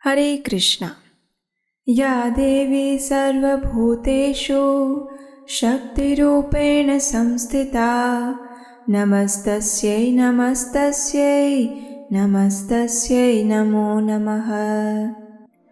हरे कृष्णा। या देवी सर्वभूतेषु शक्तिरूपेण संस्थिता नमस्तस्यै नमस्तस्यै नमस्तस्यै नमो नमः।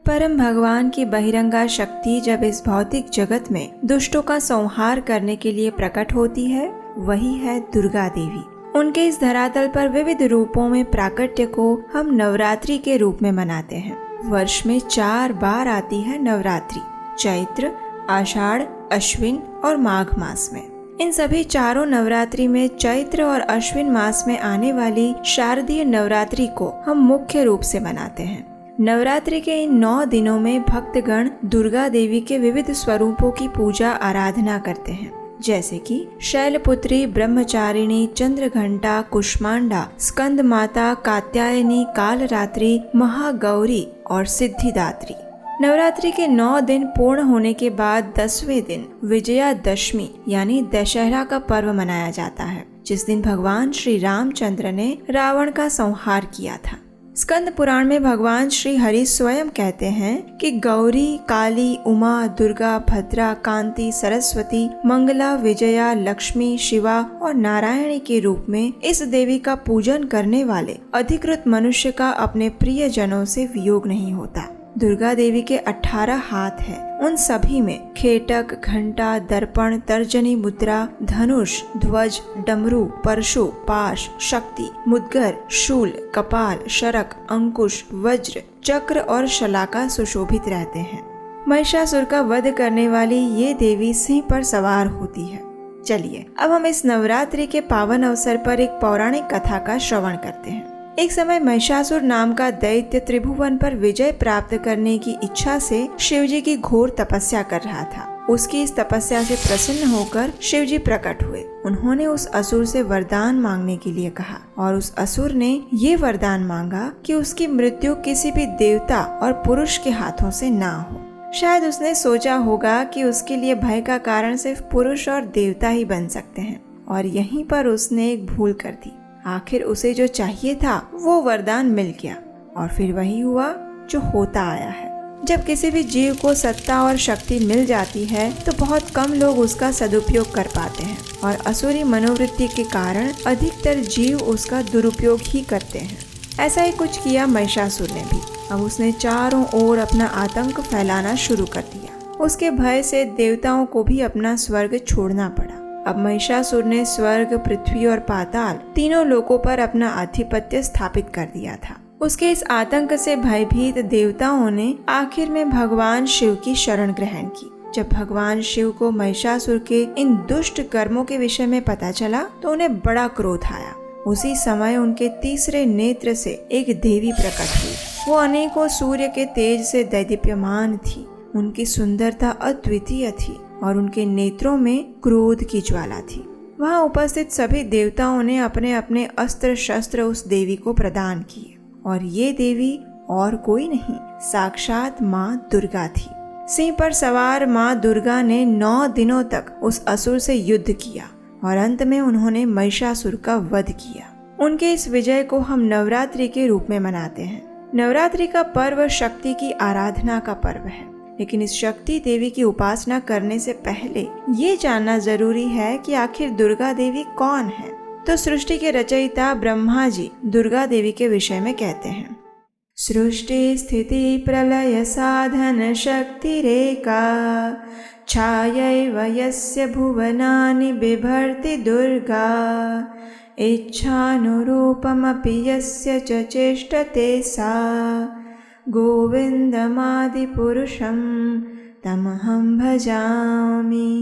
परम भगवान की बहिरंगा शक्ति जब इस भौतिक जगत में दुष्टों का संहार करने के लिए प्रकट होती है, वही है दुर्गा देवी। उनके इस धरातल पर विविध रूपों में प्राकट्य को हम नवरात्रि के रूप में मनाते हैं। वर्ष में 4 बार आती है नवरात्रि, चैत्र, आषाढ़, अश्विन और माघ मास में। इन सभी चारों नवरात्रि में चैत्र और अश्विन मास में आने वाली शारदीय नवरात्रि को हम मुख्य रूप से मनाते हैं। नवरात्रि के इन 9 दिनों में भक्तगण दुर्गा देवी के विविध स्वरूपों की पूजा आराधना करते हैं, जैसे कि शैलपुत्री, ब्रह्मचारिणी, चंद्रघंटा, कुष्मांडा, स्कंद माता, कात्यायनी, कालरात्रि, महागौरी और सिद्धिदात्री। नवरात्रि के 9 दिन पूर्ण होने के बाद 10वें दिन विजयादशमी यानी दशहरा का पर्व मनाया जाता है, जिस दिन भगवान श्री रामचंद्र ने रावण का संहार किया था। स्कंद पुराण में भगवान श्री हरि स्वयं कहते हैं कि गौरी, काली, उमा, दुर्गा, भद्रा, कांति, सरस्वती, मंगला, विजया, लक्ष्मी, शिवा और नारायणी के रूप में इस देवी का पूजन करने वाले अधिकृत मनुष्य का अपने प्रिय जनों से वियोग नहीं होता। दुर्गा देवी के 18 हाथ हैं। उन सभी में खेटक, घंटा, दर्पण, तर्जनी मुद्रा, धनुष, ध्वज, डमरू, परशु, पाश, शक्ति, मुद्गर, शूल, कपाल, शरक, अंकुश, वज्र, चक्र और शलाका सुशोभित रहते हैं। महिषासुर का वध करने वाली ये देवी सिंह पर सवार होती है। चलिए अब हम इस नवरात्रि के पावन अवसर पर एक पौराणिक कथा का श्रवण करते हैं। एक समय महिषासुर नाम का दैत्य त्रिभुवन पर विजय प्राप्त करने की इच्छा से शिवजी की घोर तपस्या कर रहा था। उसकी इस तपस्या से प्रसन्न होकर शिवजी प्रकट हुए। उन्होंने उस असुर से वरदान मांगने के लिए कहा और उस असुर ने ये वरदान मांगा कि उसकी मृत्यु किसी भी देवता और पुरुष के हाथों से ना हो। शायद उसने सोचा होगा कि उसके लिए भय का कारण सिर्फ पुरुष और देवता ही बन सकते हैं, और यहीं पर उसने एक भूल कर दी। आखिर उसे जो चाहिए था वो वरदान मिल गया, और फिर वही हुआ जो होता आया है। जब किसी भी जीव को सत्ता और शक्ति मिल जाती है तो बहुत कम लोग उसका सदुपयोग कर पाते हैं, और असुरी मनोवृत्ति के कारण अधिकतर जीव उसका दुरुपयोग ही करते हैं। ऐसा ही कुछ किया महिषासुर ने भी। अब उसने चारों ओर अपना आतंक फैलाना शुरू कर दिया। उसके भय से देवताओं को भी अपना स्वर्ग छोड़ना पड़ा। अब महिषासुर ने स्वर्ग, पृथ्वी और पाताल तीनों लोकों पर अपना आधिपत्य स्थापित कर दिया था। उसके इस आतंक से भयभीत देवताओं ने आखिर में भगवान शिव की शरण ग्रहण की। जब भगवान शिव को महिषासुर के इन दुष्ट कर्मों के विषय में पता चला तो उन्हें बड़ा क्रोध आया। उसी समय उनके तीसरे नेत्र से एक देवी प्रकट हुई। वो अनेकों सूर्य के तेज से दैदीप्यमान थी। उनकी सुंदरता अद्वितीय थी और उनके नेत्रों में क्रोध की ज्वाला थी। वहां उपस्थित सभी देवताओं ने अपने अपने अस्त्र शस्त्र उस देवी को प्रदान किए, और ये देवी और कोई नहीं, साक्षात माँ दुर्गा थी। सिंह पर सवार माँ दुर्गा ने 9 दिनों तक उस असुर से युद्ध किया और अंत में उन्होंने महिषासुर का वध किया। उनके इस विजय को हम नवरात्रि के रूप में मनाते हैं। नवरात्रि का पर्व शक्ति की आराधना का पर्व है, लेकिन इस शक्ति देवी की उपासना करने से पहले ये जानना जरूरी है कि आखिर दुर्गा देवी कौन है। तो सृष्टि के रचयिता ब्रह्मा जी दुर्गा देवी के विषय में कहते हैं, सृष्टि स्थिति प्रलय साधन शक्ति रेखा छायैव यस्य भुवनानि बिभर्ति दुर्गा इच्छानुरूपमपि यस्य च चेष्टते सा गोविंदमादिपुरुषं तमहं भजामि।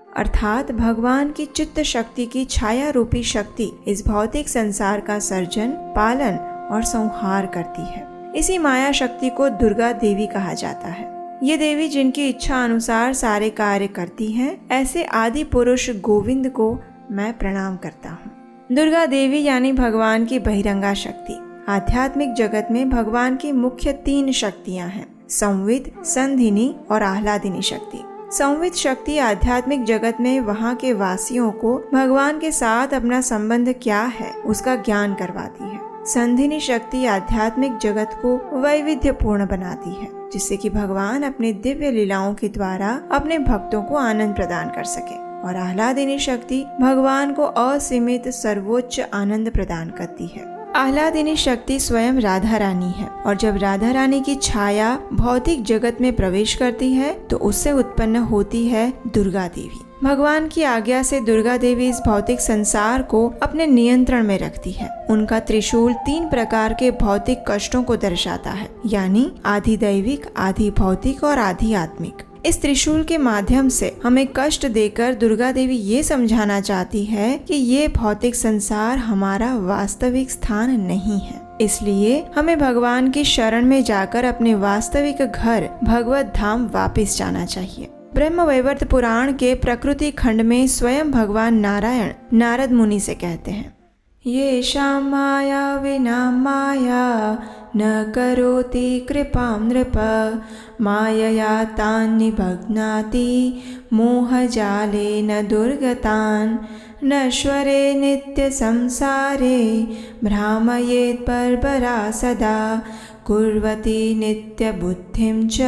अर्थात भगवान की चित्त शक्ति की छाया रूपी शक्ति इस भौतिक संसार का सर्जन, पालन और संहार करती है। इसी माया शक्ति को दुर्गा देवी कहा जाता है। ये देवी जिनकी इच्छा अनुसार सारे कार्य करती हैं, ऐसे आदि पुरुष गोविंद को मैं प्रणाम करता हूँ। दुर्गा देवी यानी भगवान की बहिरंगा शक्ति। आध्यात्मिक जगत में भगवान की मुख्य 3 शक्तियाँ हैं, संविद, संधिनी और आह्लादिनी शक्ति। संविद शक्ति आध्यात्मिक जगत में वहाँ के वासियों को भगवान के साथ अपना संबंध क्या है उसका ज्ञान करवाती है। संधिनी शक्ति आध्यात्मिक जगत को वैविध्यपूर्ण बनाती है, जिससे कि भगवान अपने दिव्य लीलाओं के द्वारा अपने भक्तों को आनंद प्रदान कर सके। और आह्लादिनी शक्ति भगवान को असीमित सर्वोच्च आनंद प्रदान करती है। आह्लादिनी शक्ति स्वयं राधा रानी है, और जब राधा रानी की छाया भौतिक जगत में प्रवेश करती है तो उससे उत्पन्न होती है दुर्गा देवी। भगवान की आज्ञा से दुर्गा देवी इस भौतिक संसार को अपने नियंत्रण में रखती है। उनका त्रिशूल 3 प्रकार के भौतिक कष्टों को दर्शाता है, यानी आधि दैविक, आधि भौतिक और आधि आत्मिक। इस त्रिशूल के माध्यम से हमें कष्ट देकर दुर्गा देवी ये समझाना चाहती है कि ये भौतिक संसार हमारा वास्तविक स्थान नहीं है। इसलिए हमें भगवान की शरण में जाकर अपने वास्तविक घर भगवत धाम वापस जाना चाहिए। ब्रह्मवैवर्त पुराण के प्रकृति खंड में स्वयं भगवान नारायण नारद मुनि से कहते हैं, येषां माया विना माया न करोति कृपां नृप, मायया तान् निबध्नाति मोहजालेन दुर्गतान्, नश्वरे नित्य संसारे भ्रामयेत् बर्बरा सदा, कुर्वती नित्य बुद्धिं च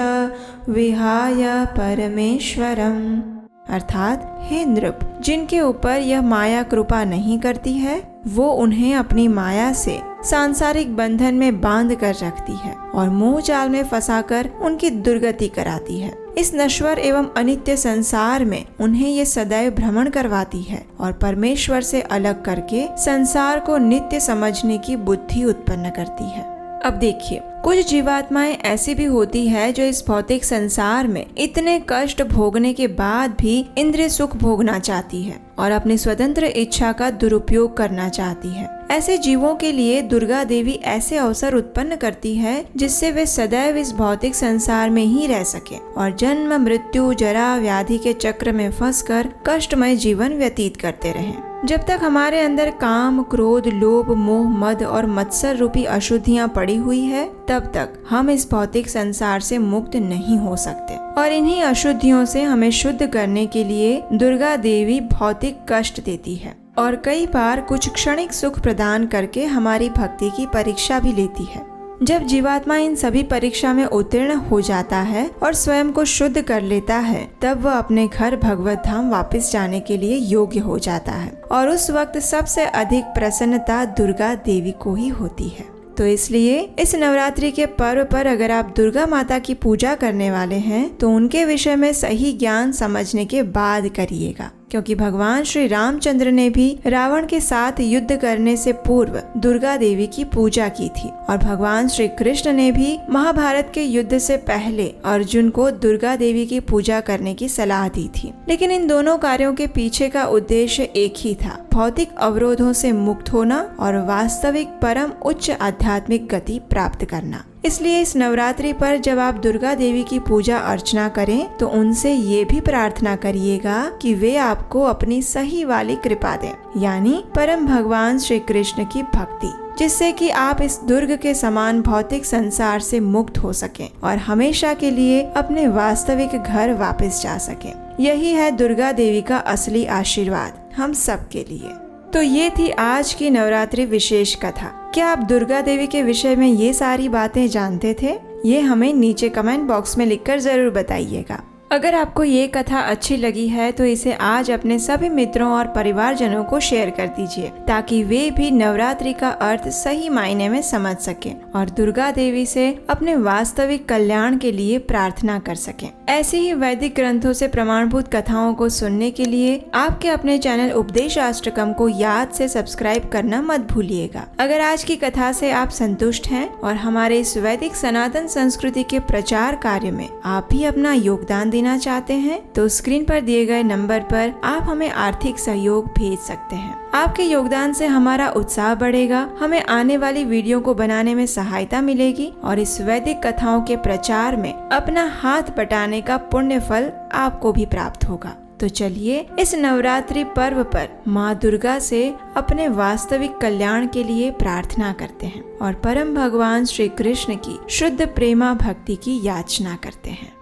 विहाय परमेश्वरम्। अर्थात हे नृप, जिनके ऊपर यह माया कृपा नहीं करती है वो उन्हें अपनी माया से सांसारिक बंधन में बांध कर रखती है और मोह जाल में फंसाकर उनकी दुर्गति कराती है। इस नश्वर एवं अनित्य संसार में उन्हें ये सदैव भ्रमण करवाती है और परमेश्वर से अलग करके संसार को नित्य समझने की बुद्धि उत्पन्न करती है। अब देखिए, कुछ जीवात्माएं ऐसी भी होती है जो इस भौतिक संसार में इतने कष्ट भोगने के बाद भी इंद्रिय सुख भोगना चाहती है और अपनी स्वतंत्र इच्छा का दुरुपयोग करना चाहती है। ऐसे जीवों के लिए दुर्गा देवी ऐसे अवसर उत्पन्न करती है जिससे वे सदैव इस भौतिक संसार में ही रह सके और जन्म मृत्यु जरा व्याधि के चक्र में फंसकर कष्टमय जीवन व्यतीत करते रहें। जब तक हमारे अंदर काम, क्रोध, लोभ, मोह, मद और मत्सर रूपी अशुद्धियां पड़ी हुई है, तब तक हम इस भौतिक संसार से मुक्त नहीं हो सकते। और इन्हीं अशुद्धियों से हमें शुद्ध करने के लिए दुर्गा देवी भौतिक कष्ट देती है और कई बार कुछ क्षणिक सुख प्रदान करके हमारी भक्ति की परीक्षा भी लेती है। जब जीवात्मा इन सभी परीक्षा में उत्तीर्ण हो जाता है और स्वयं को शुद्ध कर लेता है, तब वह अपने घर भगवत धाम वापस जाने के लिए योग्य हो जाता है और उस वक्त सबसे अधिक प्रसन्नता दुर्गा देवी को ही होती है। तो इसलिए इस नवरात्रि के पर्व पर अगर आप दुर्गा माता की पूजा करने वाले हैं तो उनके विषय में सही ज्ञान समझने के बाद करिएगा, क्योंकि भगवान श्री रामचंद्र ने भी रावण के साथ युद्ध करने से पूर्व दुर्गा देवी की पूजा की थी और भगवान श्री कृष्ण ने भी महाभारत के युद्ध से पहले अर्जुन को दुर्गा देवी की पूजा करने की सलाह दी थी। लेकिन इन दोनों कार्यों के पीछे का उद्देश्य एक ही था, भौतिक अवरोधों से मुक्त होना और वास्तविक परम उच्च आध्यात्मिक गति प्राप्त करना। इसलिए इस नवरात्रि पर जब आप दुर्गा देवी की पूजा अर्चना करें तो उनसे ये भी प्रार्थना करिएगा कि वे आपको अपनी सही वाली कृपा दें, यानी परम भगवान श्री कृष्ण की भक्ति, जिससे कि आप इस दुर्ग के समान भौतिक संसार से मुक्त हो सकें और हमेशा के लिए अपने वास्तविक घर वापस जा सकें। यही है दुर्गा देवी का असली आशीर्वाद हम सब के लिए। तो ये थी आज की नवरात्रि विशेष कथा। क्या आप दुर्गा देवी के विषय में ये सारी बातें जानते थे? ये हमें नीचे कमेंट बॉक्स में लिखकर जरूर बताइएगा। अगर आपको ये कथा अच्छी लगी है तो इसे आज अपने सभी मित्रों और परिवारजनों को शेयर कर दीजिए, ताकि वे भी नवरात्रि का अर्थ सही मायने में समझ सकें और दुर्गा देवी से अपने वास्तविक कल्याण के लिए प्रार्थना कर सकें। ऐसे ही वैदिक ग्रंथों से प्रमाणभूत कथाओं को सुनने के लिए आपके अपने चैनल उपदेशाष्टकम को याद से सब्सक्राइब करना मत भूलिएगा। अगर आज की कथा से आप संतुष्ट हैं और हमारे इस वैदिक सनातन संस्कृति के प्रचार कार्य में आप भी अपना योगदान देना चाहते हैं तो स्क्रीन पर दिए गए नंबर पर आप हमें आर्थिक सहयोग भेज सकते हैं। आपके योगदान से हमारा उत्साह बढ़ेगा, हमें आने वाली वीडियो को बनाने में सहायता मिलेगी और इस वैदिक कथाओं के प्रचार में अपना हाथ बटाने का पुण्य फल आपको भी प्राप्त होगा। तो चलिए इस नवरात्रि पर्व पर माँ दुर्गा से अपने वास्तविक कल्याण के लिए प्रार्थना करते हैं और परम भगवान श्री कृष्ण की शुद्ध प्रेमा भक्ति की याचना करते हैं।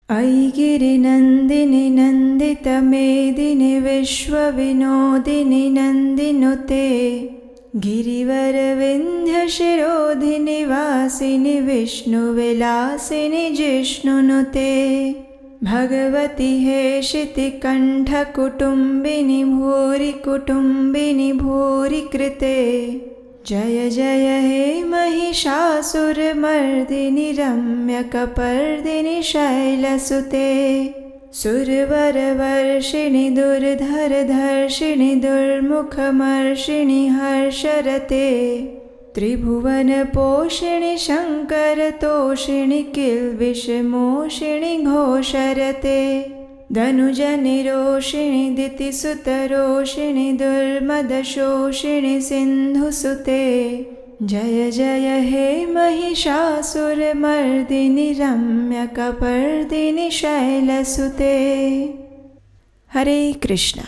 ऐगिरि नंदिनि नंदित मेदिनि विश्व विनोदिनि नंदिनुते गिरिवरविन्ध्यशिरोधिनिवासिनि विष्णुविलासिनि जिष्णुनुते भगवति हेशितिकण्ठकुटुम्बिनि भूरि कुटुम्बिनि भूरि कृते जय जय हे महिषासुरमर्दिनि रम्यकपर्दिनि शैलसुते सुरवरवर्षिणि दुर्धरधर्षिणि दुर्मुखमर्षिणि हर्षरते त्रिभुवनपोषिणि शङ्करतोषिणि किल्बिषमोषिणि घोषरते धनुजनिरोषिणि दितिसुतरोषिणि दुर्मदशोषिणि सिन्धुसुते जय जय हे महिषासुरमर्दिनि रम्यकपर्दिनि शैलसुते। हरे कृष्ण।